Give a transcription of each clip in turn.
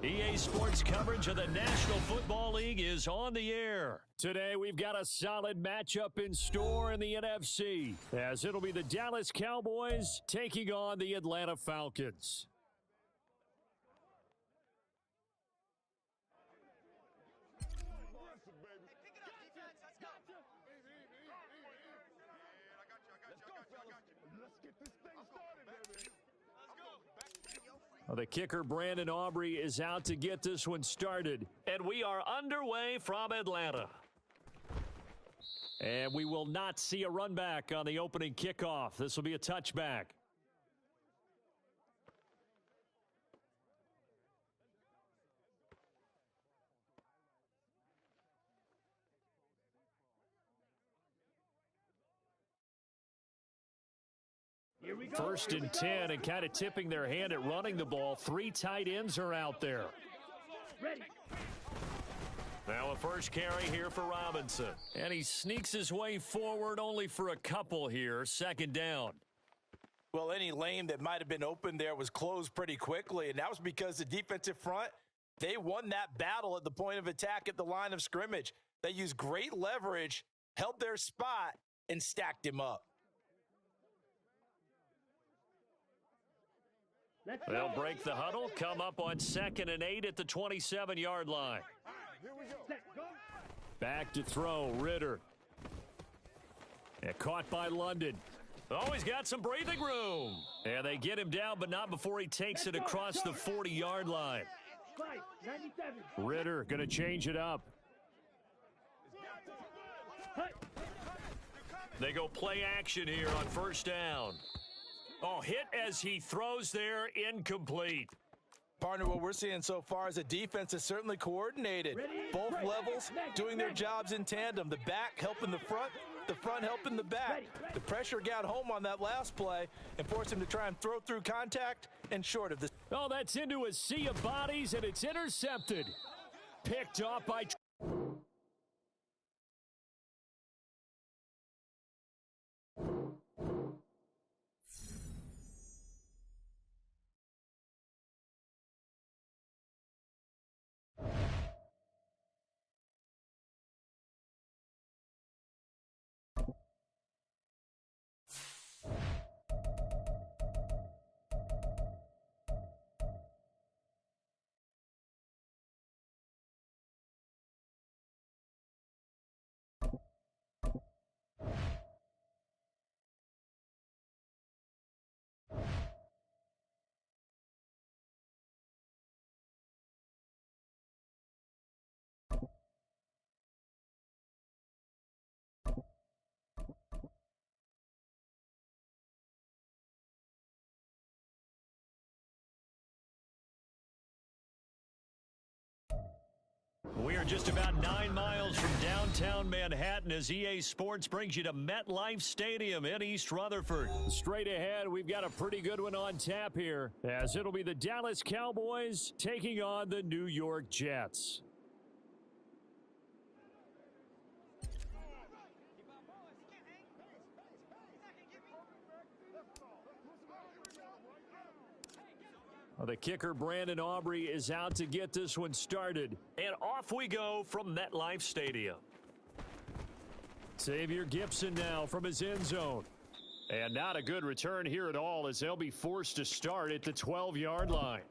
EA Sports coverage of the National Football League is on the air. Today, we've got a solid matchup in store in the NFC, as it'll be the Dallas Cowboys taking on the Atlanta Falcons. The kicker, Brandon Aubrey, is out to get this one started. And we are underway from Atlanta. And we will not see a run back on the opening kickoff. This will be a touchback. First and 10, and kind of tipping their hand at running the ball. 3 tight ends are out there. Ready. Now a first carry here for Robinson. And he sneaks his way forward only for a couple here. Second down. Well, any lane that might have been open there was closed pretty quickly, and that was because the defensive front, they won that battle at the point of attack at the line of scrimmage. They used great leverage, held their spot, and stacked him up. They'll break the huddle, come up on 2nd and 8 at the 27-yard line. Back to throw, Ritter. And caught by London. Oh, he's got some breathing room. And they get him down, but not before he takes it across the 40-yard line. Ritter going to change it up. They go play action here on first down. Oh, hit as he throws there, incomplete. Partner, what we're seeing so far is the defense is certainly coordinated. Both levels doing their jobs in tandem. The back helping the front helping the back. The pressure got home on that last play and forced him to try and throw through contact and short of this. Oh, that's into a sea of bodies, and it's intercepted. Picked off by... We are just about 9 miles from downtown Manhattan as EA Sports brings you to MetLife Stadium in East Rutherford. Straight ahead, we've got a pretty good one on tap here, as it'll be the Dallas Cowboys taking on the New York Jets. The kicker, Brandon Aubrey, is out to get this one started. And off we go from MetLife Stadium. Xavier Gipson now from his end zone. And not a good return here at all, as they'll be forced to start at the 12-yard line.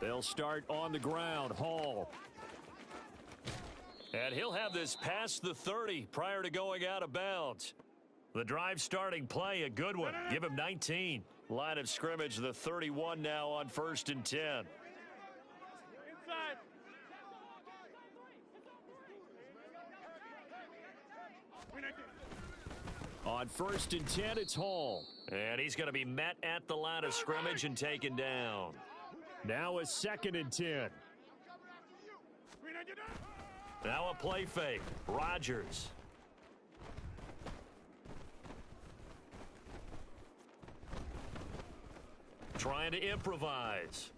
They'll start on the ground. Hall. And he'll have this past the 30 prior to going out of bounds. The drive starting play, a good one. Give him 19. Line of scrimmage, the 31 now on 1st and 10. Inside. On 1st and 10, it's Hall. And he's going to be met at the line of scrimmage and taken down. Now a 2nd and 10. Now a play fake. Rodgers. Trying to improvise.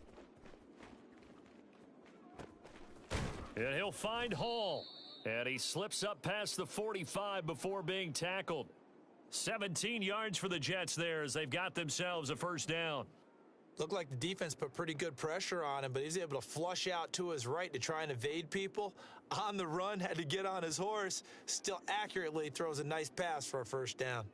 And he'll find Hall. And he slips up past the 45 before being tackled. 17 yards for the Jets there as they've got themselves a first down. Looked like the defense put pretty good pressure on him, but he's able to flush out to his right to try and evade people. On the run, had to get on his horse. Still accurately throws a nice pass for a first down.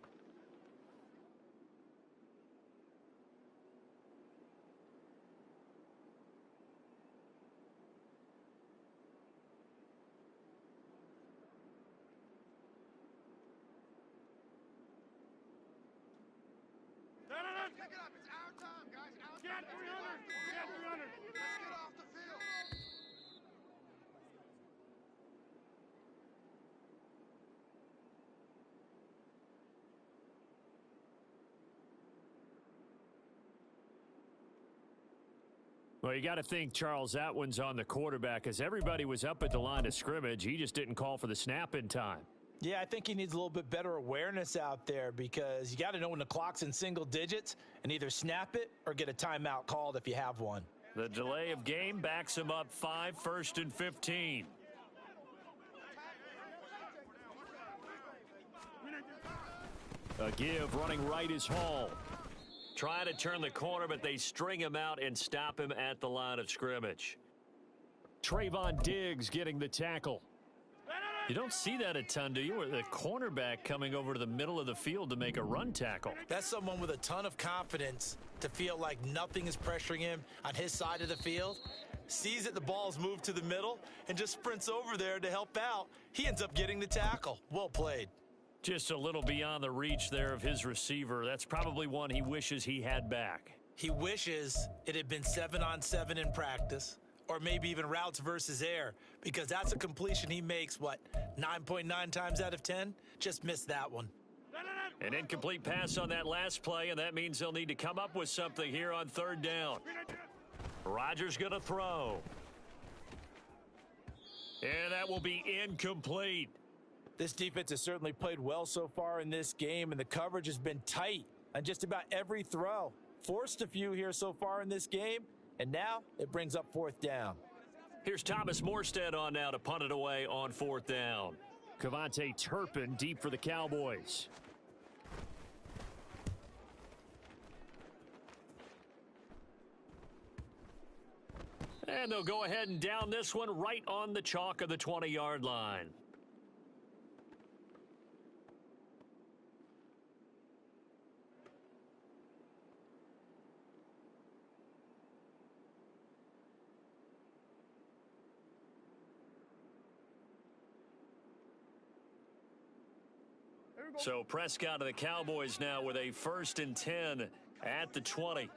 Pick it up. It's our time, guys. Our time. Get 300. Get 300. Let's get off the field. Well, you got to think, Charles, that one's on the quarterback as everybody was up at the line of scrimmage. He just didn't call for the snap in time. Yeah, I think he needs a little bit better awareness out there because you got to know when the clock's in single digits and either snap it or get a timeout called if you have one. The delay of game backs him up 5, 1st and 15. A give running right is Hall. Trying to turn the corner, but they string him out and stop him at the line of scrimmage. Trayvon Diggs getting the tackle. You don't see that a ton, do you? Or the cornerback coming over to the middle of the field to make a run tackle. That's someone with a ton of confidence to feel like nothing is pressuring him on his side of the field. Sees that the ball's moved to the middle and just sprints over there to help out. He ends up getting the tackle. Well played. Just a little beyond the reach there of his receiver. That's probably one he wishes he had back. He wishes it had been 7-on-7 in practice, or maybe even routes versus air, because that's a completion he makes, 9.9 times out of 10? Just missed that one. An incomplete pass on that last play, and that means they'll need to come up with something here on 3rd down. Rodgers going to throw. And that will be incomplete. This defense has certainly played well so far in this game, and the coverage has been tight on just about every throw. Forced a few here so far in this game, and now it brings up 4th down. Here's Thomas Morstead on now to punt it away on 4th down. Kevontae Turpin deep for the Cowboys. And they'll go ahead and down this one right on the chalk of the 20-yard line. So Prescott of the Cowboys now with a 1st and 10 at the 20.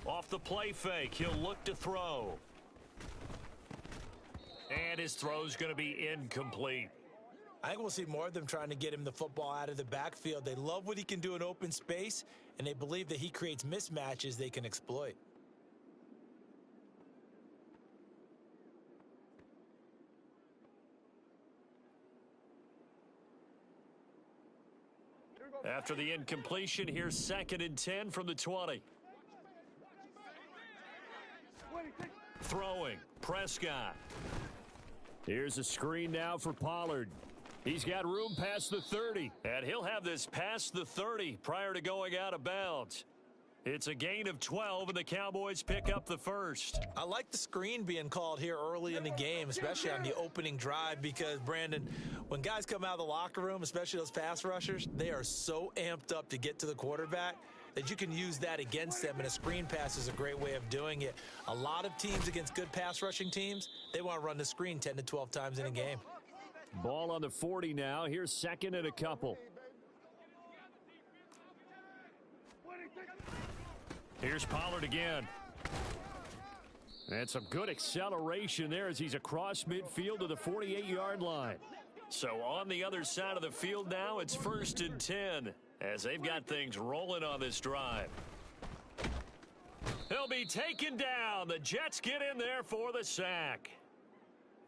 Off the play fake, he'll look to throw. And his throw's going to be incomplete. I think we'll see more of them trying to get him the football out of the backfield. They love what he can do in open space, and they believe that he creates mismatches they can exploit. After the incompletion, here's 2nd and 10 from the 20. Throwing, Prescott. Here's a screen now for Pollard. He's got room past the 30, and he'll have this past the 30 prior to going out of bounds. It's a gain of 12, and the Cowboys pick up the 1st. I like the screen being called here early in the game, especially on the opening drive, because, Brandon, when guys come out of the locker room, especially those pass rushers, they are so amped up to get to the quarterback that you can use that against them, and a screen pass is a great way of doing it. A lot of teams against good pass rushing teams, they want to run the screen 10 to 12 times in a game. Ball on the 40 now. Here's 2nd and a couple. Here's Pollard again. And some good acceleration there as he's across midfield to the 48-yard line. So on the other side of the field now, it's 1st and 10 as they've got things rolling on this drive. He'll be taken down. The Jets get in there for the sack.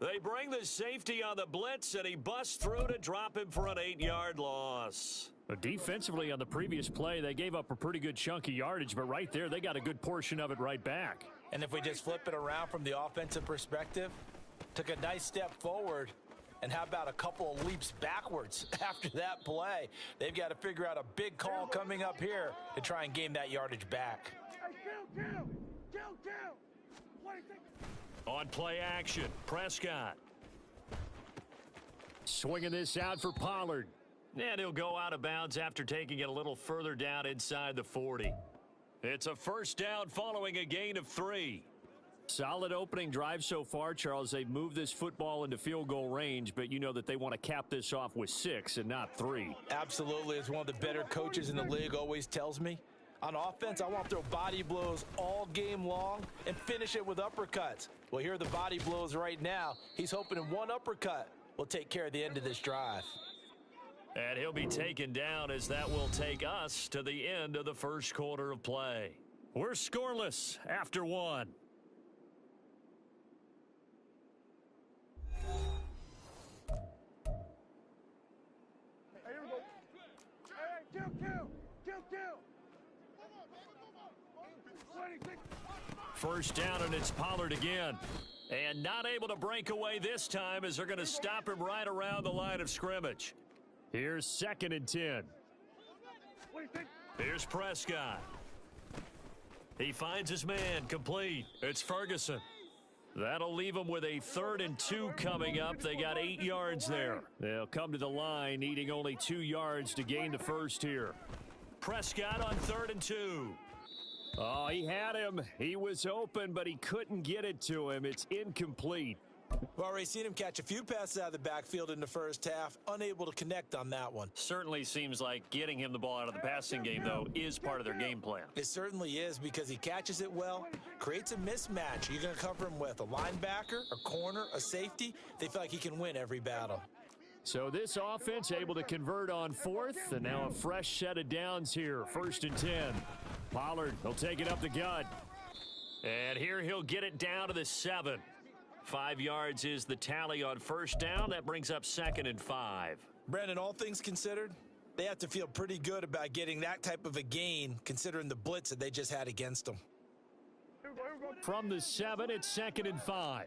They bring the safety on the blitz, and he busts through to drop him for an 8-yard loss. Defensively on the previous play, they gave up a pretty good chunk of yardage, but right there, they got a good portion of it right back. And if we just flip it around from the offensive perspective, took a nice step forward, and how about a couple of leaps backwards after that play? They've got to figure out a big call coming up here to try and gain that yardage back. On play action, Prescott. Swinging this out for Pollard. And he'll go out of bounds after taking it a little further down inside the 40. It's a first down following a gain of 3. Solid opening drive so far, Charles. They've moved this football into field goal range, but you know that they want to cap this off with 6 and not 3. Absolutely. As one of the better coaches in the league always tells me, on offense, I want to throw body blows all game long and finish it with uppercuts. Well, here are the body blows right now. He's hoping in one uppercut will take care of the end of this drive. And he'll be taken down as that will take us to the end of the first quarter of play. We're scoreless after 1. First down, and it's Pollard again. And not able to break away this time as they're going to stop him right around the line of scrimmage. Here's 2nd and 10. Here's Prescott. He finds his man, complete. It's Ferguson. That'll leave him with a 3rd and 2 coming up. They got 8 yards there. They'll come to the line, needing only 2 yards to gain the first here. Prescott on 3rd and 2. Oh, he had him. He was open, but he couldn't get it to him. It's incomplete. We've already seen him catch a few passes out of the backfield in the first half, unable to connect on that one. Certainly seems like getting him the ball out of the passing game, though, is part of their game plan. It certainly is, because he catches it well, creates a mismatch. You're going to cover him with a linebacker, a corner, a safety. They feel like he can win every battle. So this offense able to convert on 4th, and now a fresh set of downs here. 1st and 10. Pollard, he'll take it up the gut. And here he'll get it down to the 7. 5 yards is the tally on first down. That brings up 2nd and 5. Brandon, all things considered, they have to feel pretty good about getting that type of a gain, considering the blitz that they just had against them. From the 7, it's 2nd and 5.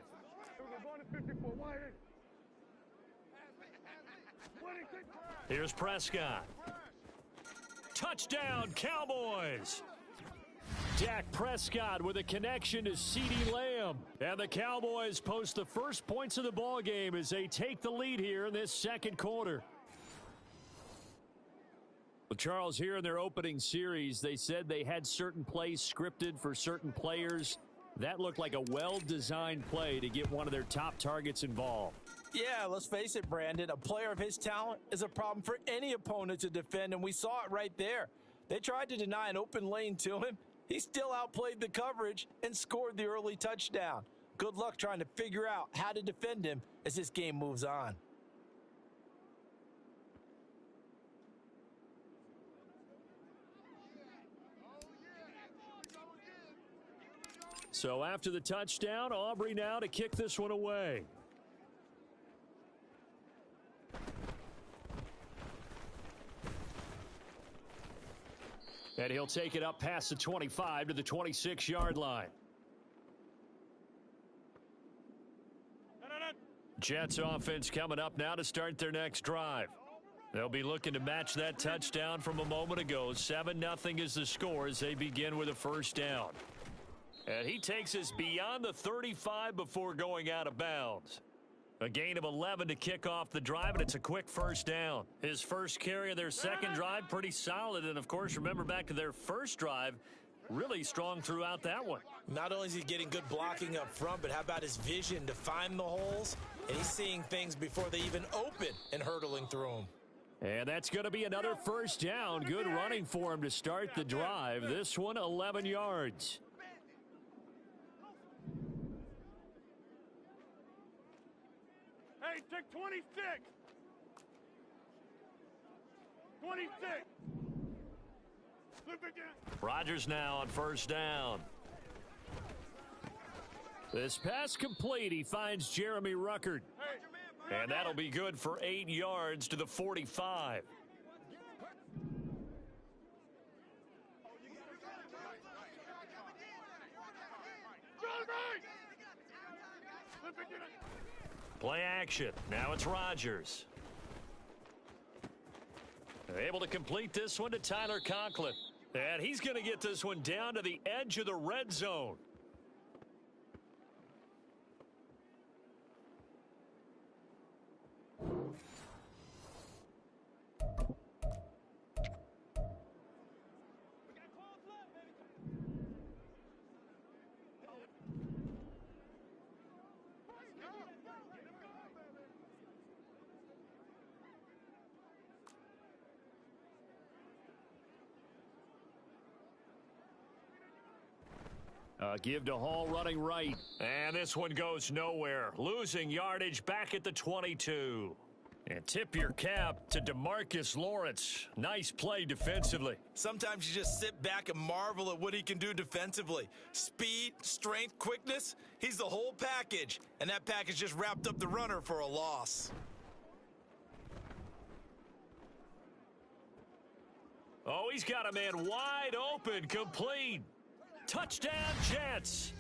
Here's Prescott. Touchdown, Cowboys! Dak Prescott with a connection to CeeDee Lamb. And the Cowboys post the first points of the ball game as they take the lead here in this second quarter. Well, Charles, here in their opening series, they said they had certain plays scripted for certain players. That looked like a well-designed play to get one of their top targets involved. Yeah, let's face it, Brandon. A player of his talent is a problem for any opponent to defend, and we saw it right there. They tried to deny an open lane to him. He still outplayed the coverage and scored the early touchdown. Good luck trying to figure out how to defend him as this game moves on. So after the touchdown, Aubrey now to kick this one away. And he'll take it up past the 25 to the 26-yard line. Jets offense coming up now to start their next drive. They'll be looking to match that touchdown from a moment ago. 7-0 is the score as they begin with a first down. And he takes us beyond the 35 before going out of bounds. A gain of 11 to kick off the drive, and it's a quick first down. His first carry of their second drive, pretty solid. And, of course, remember back to their first drive, really strong throughout that one. Not only is he getting good blocking up front, but how about his vision to find the holes? And he's seeing things before they even open and hurdling through them. And that's going to be another first down. Good running for him to start the drive. This one, 11 yards. Hey, take 26. 26. Rodgers now on first down. This pass complete. He finds Jeremy Ruckert. And that'll be good for 8 yards to the 45. Play action. Now it's Rodgers. Able to complete this one to Tyler Conklin. And he's going to get this one down to the edge of the red zone. Give to Hall running right. And this one goes nowhere. Losing yardage back at the 22. And tip your cap to DeMarcus Lawrence. Nice play defensively. Sometimes you just sit back and marvel at what he can do defensively. Speed, strength, quickness, he's the whole package. And that package just wrapped up the runner for a loss. Oh, he's got a man wide open, complete. Touchdown, Jets.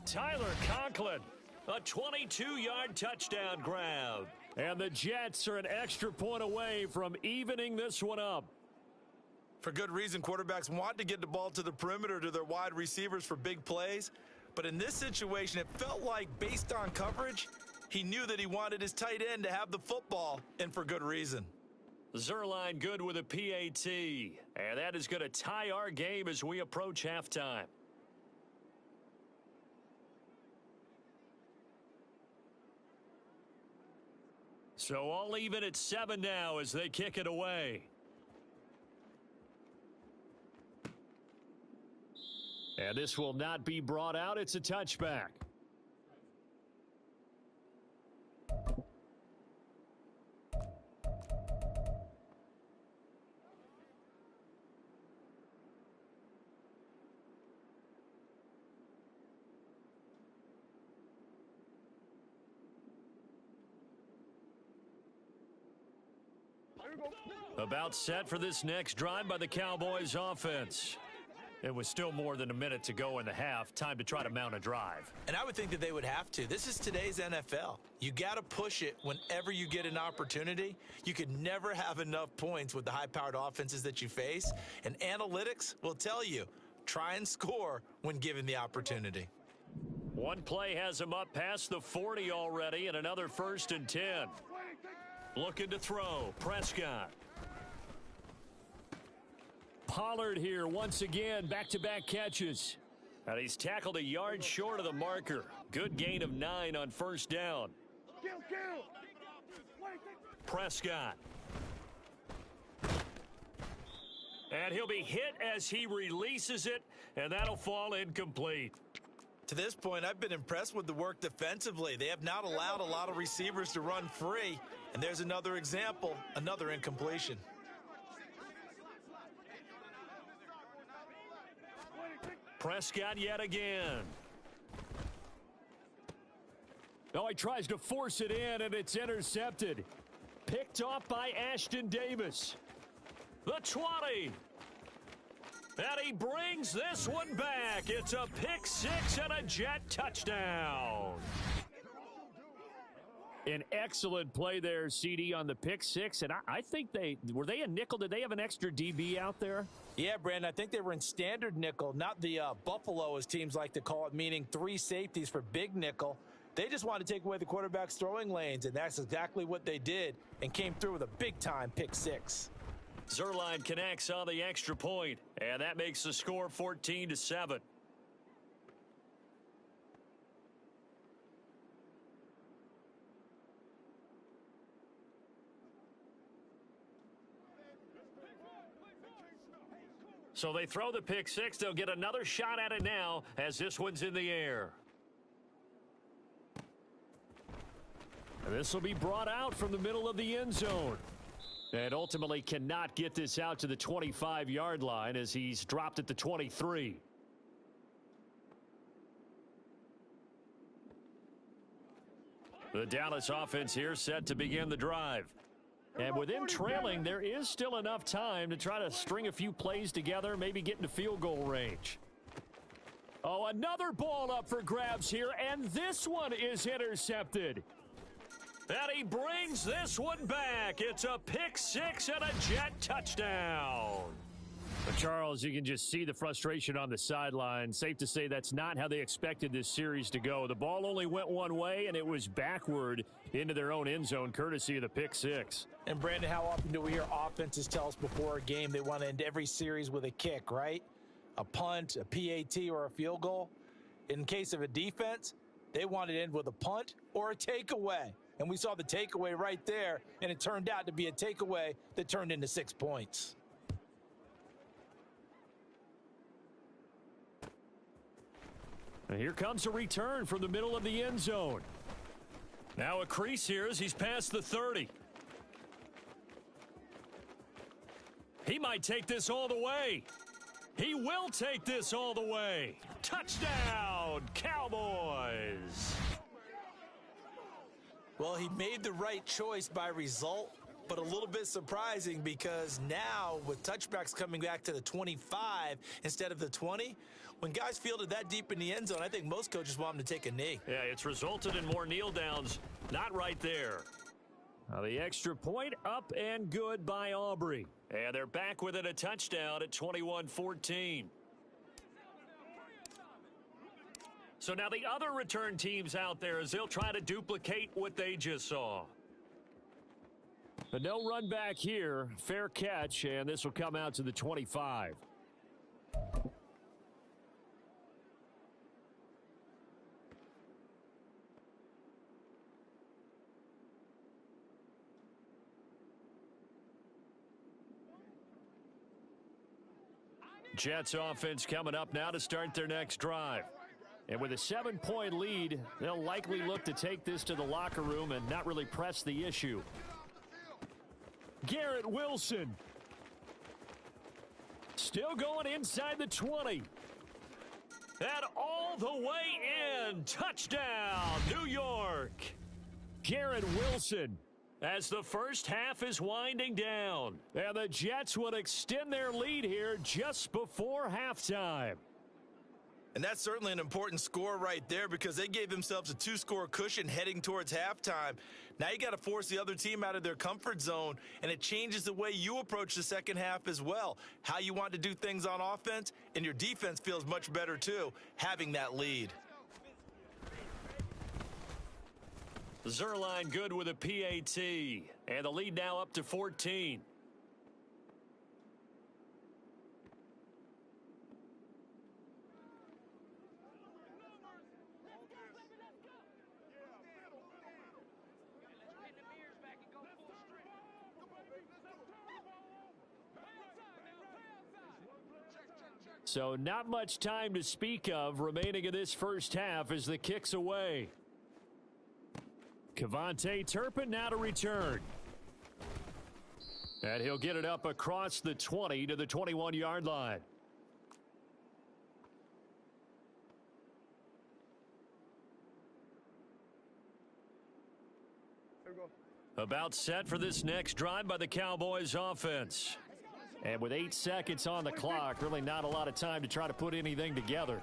Tyler Conklin, a 22-yard touchdown grab. And the Jets are an extra point away from evening this one up. For good reason, quarterbacks want to get the ball to the perimeter to their wide receivers for big plays. But in this situation, it felt like, based on coverage, he knew that he wanted his tight end to have the football, and for good reason. Zerline good with a PAT. And that is going to tie our game as we approach halftime. So all even at 7 now as they kick it away. And this will not be brought out. It's a touchback. About set for this next drive by the Cowboys offense. It was still more than a minute to go in the half. Time to try to mount a drive. And I would think that they would have to. This is today's NFL. You got to push it whenever you get an opportunity. You could never have enough points with the high-powered offenses that you face. And analytics will tell you, try and score when given the opportunity. One play has him up past the 40 already, and another 1st and 10. Looking to throw. Prescott. Pollard here once again, back-to-back catches. And he's tackled a yard short of the marker. Good gain of 9 on first down. Prescott. And he'll be hit as he releases it, and that'll fall incomplete. To this point, I've been impressed with the work defensively. They have not allowed a lot of receivers to run free. And there's another example, another incompletion. Prescott yet again. Oh, he tries to force it in, and it's intercepted. Picked off by Ashton Davis. The 20. And he brings this one back. It's a pick six and a Jet touchdown. An excellent play there, CD, on the pick six. And I think were they a nickel? Did they have an extra DB out there? Yeah, Brandon, I think they were in standard nickel, not the Buffalo, as teams like to call it, meaning 3 safeties for big nickel. They just wanted to take away the quarterback's throwing lanes, and that's exactly what they did and came through with a big-time pick six. Zerline connects on the extra point, and that makes the score 14-7. So they throw the pick six. They'll get another shot at it now as this one's in the air. And this will be brought out from the middle of the end zone. And ultimately cannot get this out to the 25-yard line as he's dropped at the 23. The Dallas offense here set to begin the drive. And with them trailing, there is still enough time to try to string a few plays together, maybe get into field goal range. Oh, another ball up for grabs here, and this one is intercepted. And he brings this one back. It's a pick six and a Jet touchdown. But Charles, you can just see the frustration on the sideline. Safe to say that's not how they expected this series to go. The ball only went one way, and it was backward into their own end zone, courtesy of the pick six. And, Brandon, how often do we hear offenses tell us before a game they want to end every series with a kick, right? A punt, a PAT, or a field goal. In case of a defense, they want to end with a punt or a takeaway. And we saw the takeaway right there, and it turned out to be a takeaway that turned into 6 points. And here comes a return from the middle of the end zone. Now a crease here as he's past the 30. He might take this all the way. He will take this all the way. Touchdown, Cowboys. Well, he made the right choice by result, but a little bit surprising because now with touchbacks coming back to the 25 instead of the 20, when guys fielded that deep in the end zone, I think most coaches want them to take a knee. Yeah, it's resulted in more kneel downs. Not right there. Now the extra point up and good by Aubrey. And they're back within a touchdown at 21-14. So now the other return teams out there as they'll try to duplicate what they just saw. But no run back here. Fair catch, and this will come out to the 25. Jets offense coming up now to start their next drive. And with a 7-point lead, they'll likely look to take this to the locker room and not really press the issue. Garrett Wilson. Still going inside the 20. And all the way in. Touchdown, New York. Garrett Wilson. As the first half is winding down. And the Jets would extend their lead here just before halftime. And that's certainly an important score right there because they gave themselves a 2-score cushion heading towards halftime. Now you got to force the other team out of their comfort zone, and it changes the way you approach the second half as well. How you want to do things on offense, and your defense feels much better too, having that lead. Zerline good with a PAT, and the lead now up to 14. So not much time to speak of remaining in this first half as the kick's away. Kevontae Turpin now to return. And he'll get it up across the 20 to the 21-yard line. About set for this next drive by the Cowboys offense. And with 8 seconds on the clock, really not a lot of time to try to put anything together.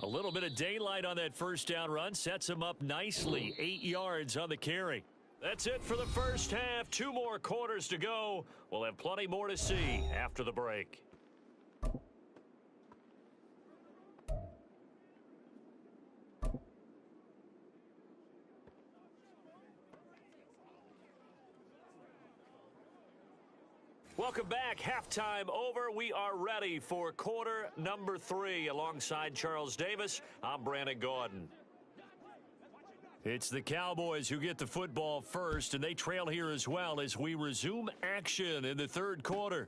A little bit of daylight on that first down run sets him up nicely. 8 yards on the carry. That's it for the first half. 2 more quarters to go. We'll have plenty more to see after the break. Welcome back. Halftime over. We are ready for quarter number 3. Alongside Charles Davis, I'm Brandon Gordon. It's the Cowboys who get the football first, and they trail here as well as we resume action in the third quarter.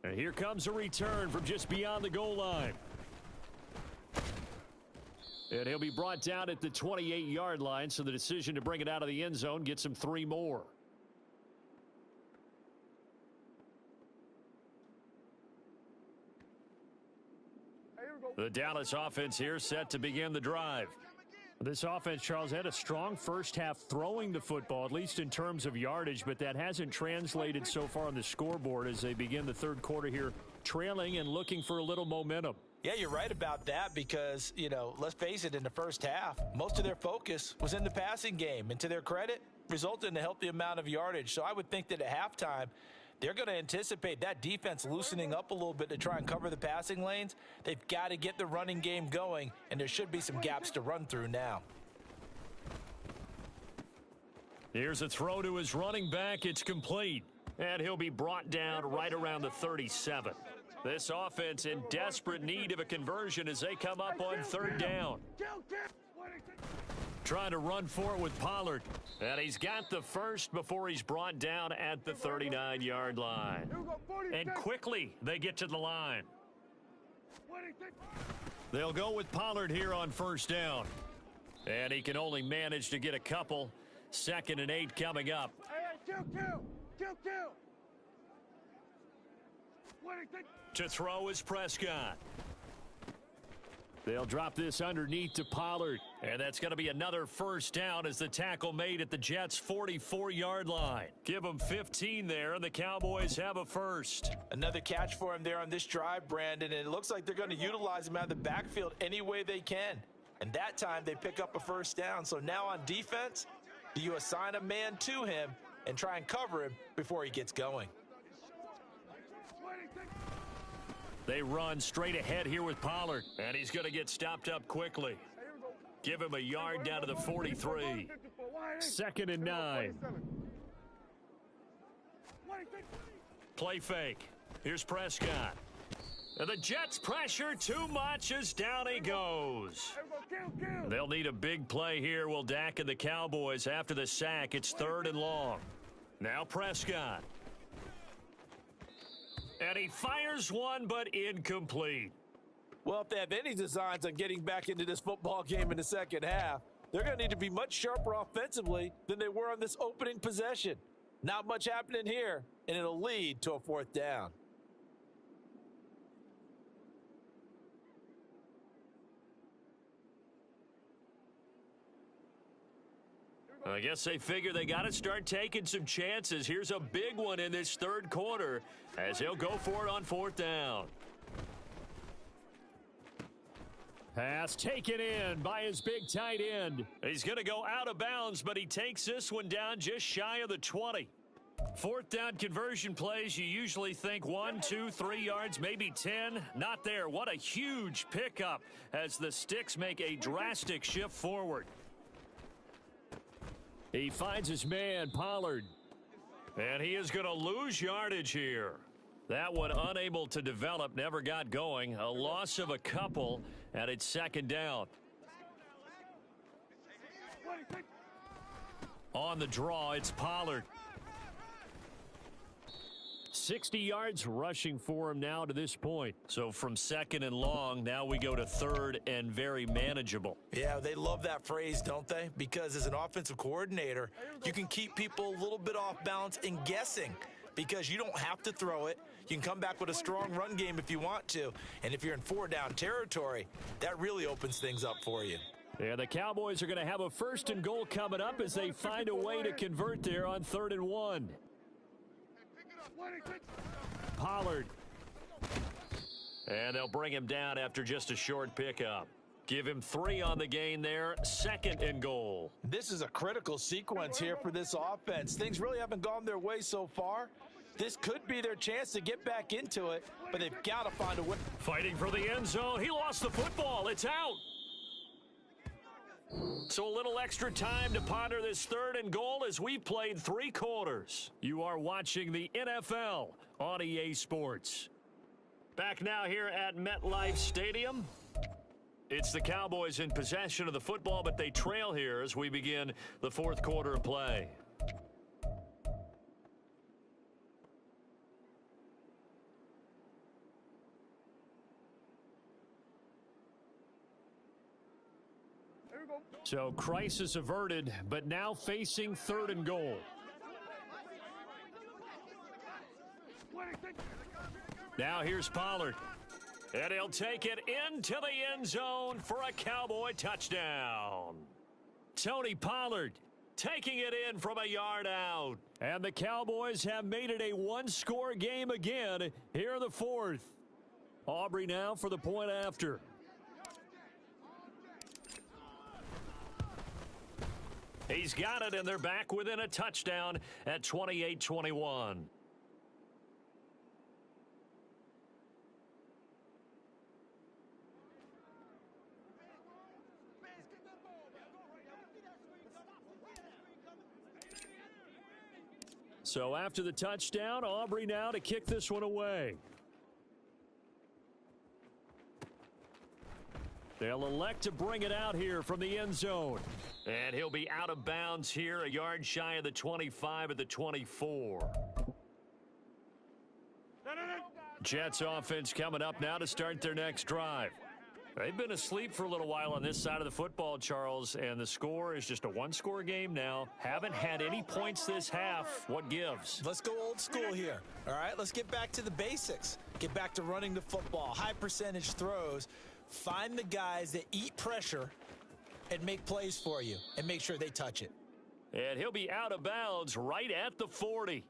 And here comes a return from just beyond the goal line. And he'll be brought down at the 28-yard line, so the decision to bring it out of the end zone gets him 3 more. The Dallas offense here set to begin the drive. This offense, Charles, had a strong first half throwing the football, at least in terms of yardage, but that hasn't translated so far on the scoreboard as they begin the third quarter here, trailing and looking for a little momentum. Yeah, you're right about that because, let's face it, in the first half, most of their focus was in the passing game. And to their credit, resulted in a healthy amount of yardage. So I would think that at halftime, they're going to anticipate that defense loosening up a little bit to try and cover the passing lanes. They've got to get the running game going, and there should be some gaps to run through now. Here's a throw to his running back. It's complete, and he'll be brought down right around the 37. This offense in desperate need of a conversion as they come up on third down. Trying to run for it with Pollard. And he's got the first before he's brought down at the 39-yard line. And quickly they get to the line. They'll go with Pollard here on first down. And he can only manage to get a couple. 2nd and 8 coming up. To throw is Prescott. They'll drop this underneath to Pollard. And that's going to be another first down as the tackle made at the Jets' 44-yard line. Give them 15 there, and the Cowboys have a first. Another catch for him there on this drive, Brandon, and it looks like they're going to utilize him out of the backfield any way they can. And that time they pick up a first down. So now on defense, do you assign a man to him and try and cover him before he gets going? They run straight ahead here with Pollard, and he's going to get stopped up quickly. Give him a yard down to the 43. 2nd and 9. Play fake. Here's Prescott. And the Jets pressure too much as down he goes. They'll need a big play here, will Dak and the Cowboys. After the sack, it's 3rd and long. Now Prescott. And he fires one, but incomplete. Well, if they have any designs on getting back into this football game in the second half, they're going to need to be much sharper offensively than they were on this opening possession. Not much happening here, and it'll lead to a 4th down. I guess they figure they got to start taking some chances. Here's a big one in this third quarter as he'll go for it on 4th down. Pass taken in by his big tight end. He's going to go out of bounds, but he takes this one down just shy of the 20. 4th down conversion plays, you usually think 1, 2, 3 yards, maybe 10. Not there. What a huge pickup as the sticks make a drastic shift forward. He finds his man, Pollard. And he is going to lose yardage here. That one unable to develop, never got going. A loss of a couple, and it's 2nd down. On the draw, it's Pollard. 60 yards rushing for him now to this point. So from 2nd and long, now we go to 3rd and very manageable. Yeah, they love that phrase, don't they? Because as an offensive coordinator, you can keep people a little bit off balance and guessing because you don't have to throw it. You can come back with a strong run game if you want to. And if you're in 4-down territory, that really opens things up for you. Yeah, the Cowboys are going to have a 1st and goal coming up as they find a way to convert there on 3rd and 1. Pollard. And they'll bring him down after just a short pickup. Give him 3 on the gain there. 2nd and goal. This is a critical sequence here for this offense. Things really haven't gone their way so far. This could be their chance to get back into it, but they've got to find a way. Fighting for the end zone. He lost the football. It's out. So a little extra time to ponder this 3rd and goal as we played 3 quarters. You are watching the NFL on EA Sports. Back now here at MetLife Stadium. It's the Cowboys in possession of the football, but they trail here as we begin the 4th quarter of play. So crisis averted, but now facing 3rd and goal. Now here's Pollard. And he'll take it into the end zone for a Cowboy touchdown. Tony Pollard taking it in from a yard out. And the Cowboys have made it a one-score game again here in the fourth. Aubrey now for the point after. He's got it, and they're back within a touchdown at 28-21. So after the touchdown, Aubrey now to kick this one away. They'll elect to bring it out here from the end zone. And he'll be out of bounds here, a yard shy of the 25 at the 24. Jets offense coming up now to start their next drive. They've been asleep for a little while on this side of the football, Charles, and the score is just a one-score game now. Haven't had any points this half. What gives? Let's go old school here. All right, let's get back to the basics. Get back to running the football, high percentage throws. Find the guys that eat pressure and make plays for you and make sure they touch it. And he'll be out of bounds right at the 40.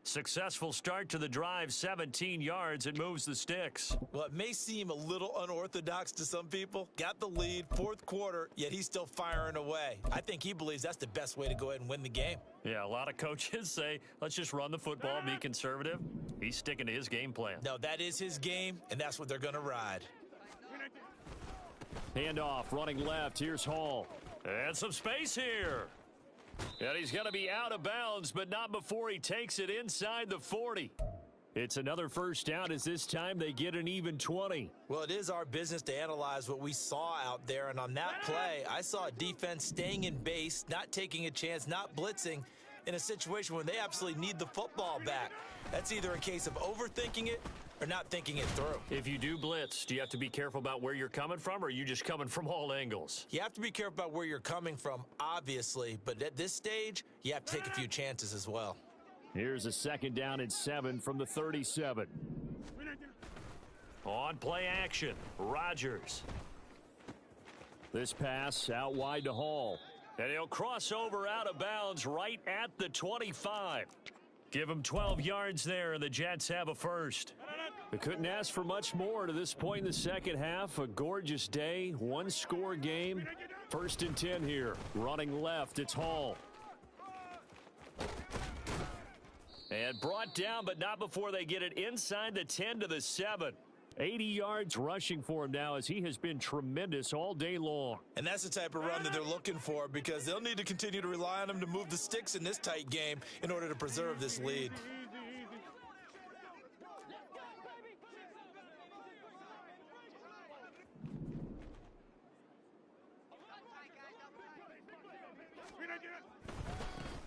Successful start to the drive, 17 yards. It moves the sticks. Well, it may seem a little unorthodox to some people. Got the lead, fourth quarter, yet he's still firing away. I think he believes that's the best way to go ahead and win the game. Yeah, a lot of coaches say, let's just run the football, be conservative. He's sticking to his game plan. No, that is his game, and that's what they're going to ride. Handoff, running left. Here's Hall. And some space here. And he's going to be out of bounds, but not before he takes it inside the 40. It's another first down as this time they get an even 20. Well, it is our business to analyze what we saw out there, and on that play, I saw a defense staying in base, not taking a chance, not blitzing in a situation where they absolutely need the football back. That's either a case of overthinking it or not thinking it through. If you do blitz, do you have to be careful about where you're coming from, or are you just coming from all angles? You have to be careful about where you're coming from, obviously, but at this stage, you have to take a few chances as well. Here's a second down and 7 from the 37. On play action, Rodgers. This pass out wide to Hall. And he'll cross over out of bounds right at the 25. Give him 12 yards there, and the Jets have a first. They couldn't ask for much more to this point in the second half. A gorgeous day, one-score game. First and 10 here. Running left, it's Hall. And brought down, but not before they get it inside the 10 to the 7. 80 yards rushing for him now as he has been tremendous all day long. And that's the type of run that they're looking for, because they'll need to continue to rely on him to move the sticks in this tight game in order to preserve this lead.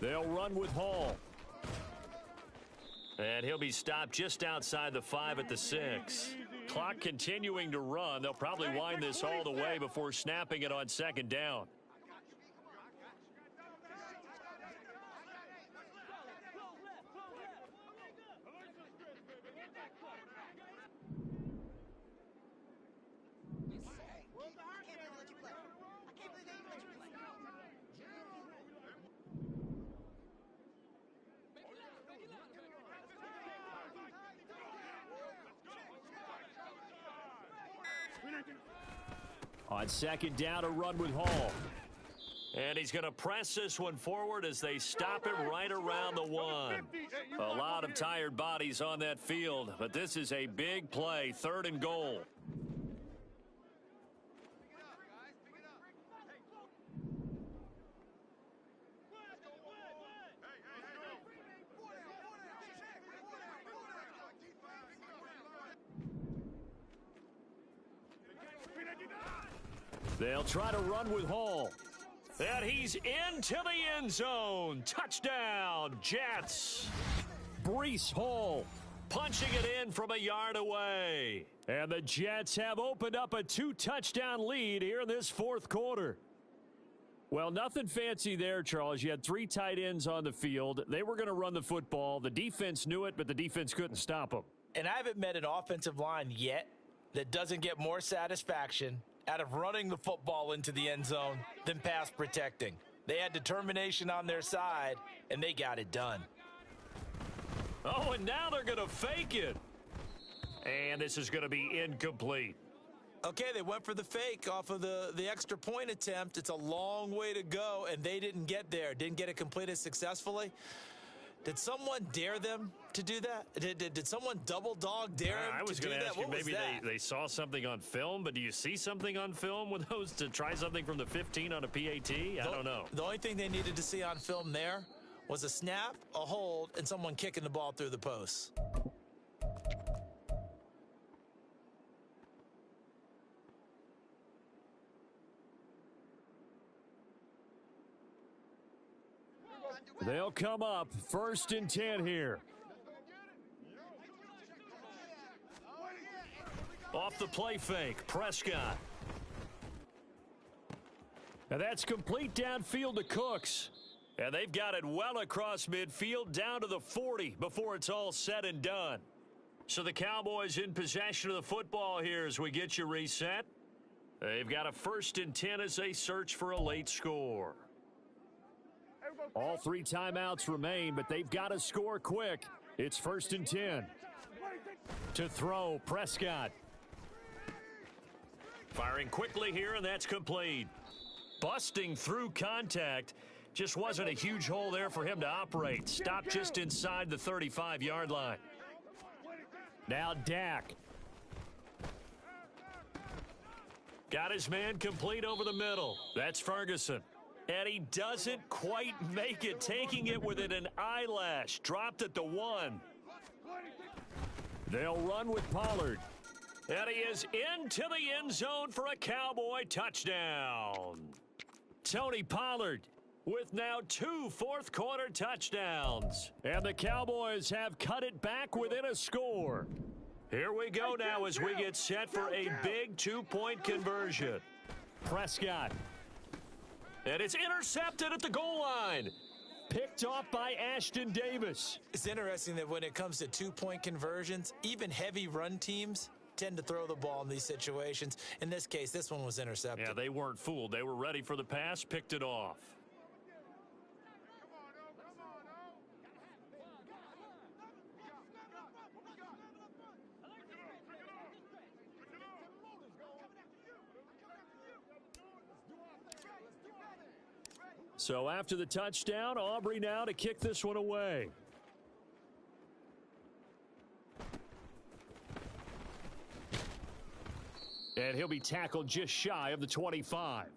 They'll run with Hall. And he'll be stopped just outside the 5 at the 6. Clock continuing to run. They'll probably wind this all the way before snapping it on second down. On second down, a run with Hall. And he's going to press this one forward as they stop him right around the 1. A lot of tired bodies on that field, but this is a big play, 3rd and goal. They'll try to run with Hall. And he's into the end zone. Touchdown, Jets. Breece Hall punching it in from a yard away. And the Jets have opened up a 2-touchdown lead here in this fourth quarter. Well, nothing fancy there, Charles. You had 3 tight ends on the field. They were going to run the football. The defense knew it, but the defense couldn't stop them. And I haven't met an offensive line yet that doesn't get more satisfaction out of running the football into the end zone than pass protecting. They had determination on their side, and they got it done. Oh, and now they're going to fake it. And this is going to be incomplete. Okay, they went for the fake off of the extra point attempt. It's a long way to go, and they didn't get there. Didn't get it completed successfully. Did someone dare them to do that? Did someone double dog dare them I was to do going to that? ask you, What was maybe that? they saw something on film, but do you see something on film with those to try something from the 15 on a PAT? I don't know. The only thing they needed to see on film there was a snap, a hold, and someone kicking the ball through the posts. They'll come up 1st and 10 here. Off the play fake, Prescott. And that's complete downfield to Cooks. And they've got it well across midfield down to the 40 before it's all said and done. So the Cowboys in possession of the football here as we get you reset. They've got a 1st and 10 as they search for a late score. All 3 timeouts remain, but they've got to score quick. It's 1st and 10. To throw, Prescott. Firing quickly here, and that's complete. Busting through contact. Just wasn't a huge hole there for him to operate. Stopped just inside the 35-yard line. Now Dak. Got his man complete over the middle. That's Ferguson. And he doesn't quite make it, taking it within an eyelash. Dropped at the 1. They'll run with Pollard. And he is into the end zone for a Cowboy touchdown. Tony Pollard with now 2 fourth-quarter touchdowns. And the Cowboys have cut it back within a score. Here we go now as we get set for a big 2-point conversion. Prescott. And it's intercepted at the goal line. Picked off by Ashton Davis. It's interesting that when it comes to 2-point conversions, even heavy run teams tend to throw the ball in these situations. In this case, this one was intercepted. Yeah, they weren't fooled. They were ready for the pass, picked it off. So after the touchdown, Aubrey now to kick this one away. And he'll be tackled just shy of the 25.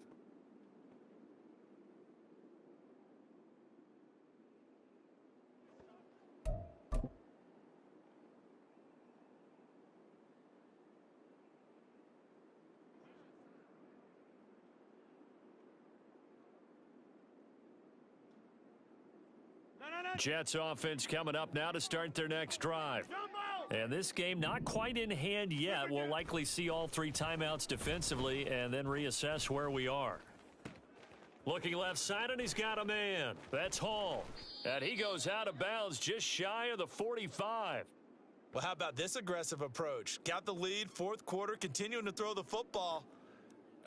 Jets offense coming up now to start their next drive. And this game not quite in hand yet. We'll likely see all 3 timeouts defensively and then reassess where we are. Looking left side, and he's got a man. That's Hall. And he goes out of bounds just shy of the 45. Well, how about this aggressive approach? Got the lead, 4th quarter, continuing to throw the football.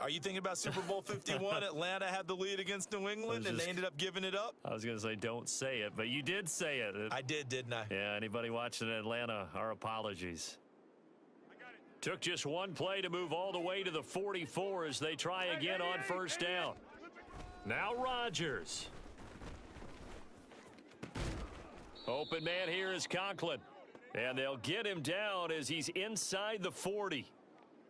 Are you thinking about Super Bowl 51? Atlanta had the lead against New England, and they ended up giving it up? I was going to say don't say it, but you did say it. I did, didn't I? Yeah, anybody watching Atlanta, our apologies. Took just one play to move all the way to the 44 as they try again on 1st down. Now Rodgers. Open man here is Conklin. And they'll get him down as he's inside the 40.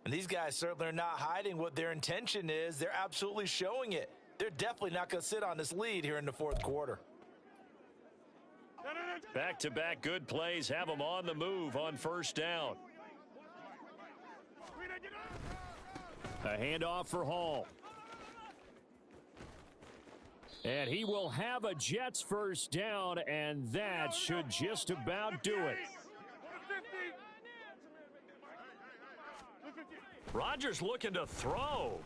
And these guys certainly are not hiding what their intention is. They're absolutely showing it. They're definitely not going to sit on this lead here in the 4th quarter. Back-to-back good plays have them on the move on 1st down. A handoff for Hall. And he will have a Jets 1st down, and that should just about do it. Rodgers looking to throw.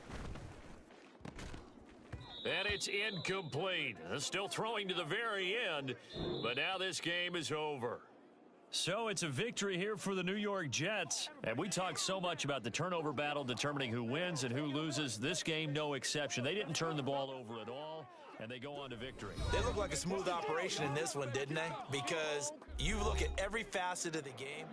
And it's incomplete. Still throwing to the very end, but now this game is over. So it's a victory here for the New York Jets. And we talked so much about the turnover battle determining who wins and who loses. This game, no exception. They didn't turn the ball over at all, and they go on to victory. They look like a smooth operation in this one, didn't they? Because you look at every facet of the game,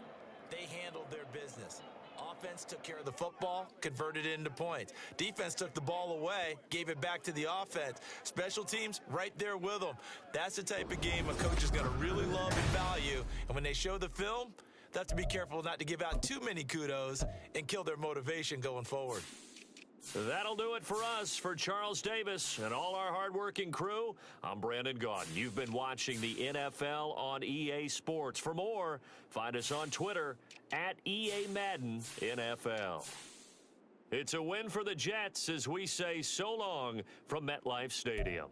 they handled their business. Offense took care of the football, converted it into points. Defense took the ball away, gave it back to the offense. Special teams, right there with them. That's the type of game a coach is going to really love and value. And when they show the film, they have to be careful not to give out too many kudos and kill their motivation going forward. That'll do it for us. For Charles Davis and all our hardworking crew, I'm Brandon Gaudin. You've been watching the NFL on EA Sports. For more, find us on Twitter at EA Madden NFL. It's a win for the Jets as we say so long from MetLife Stadium.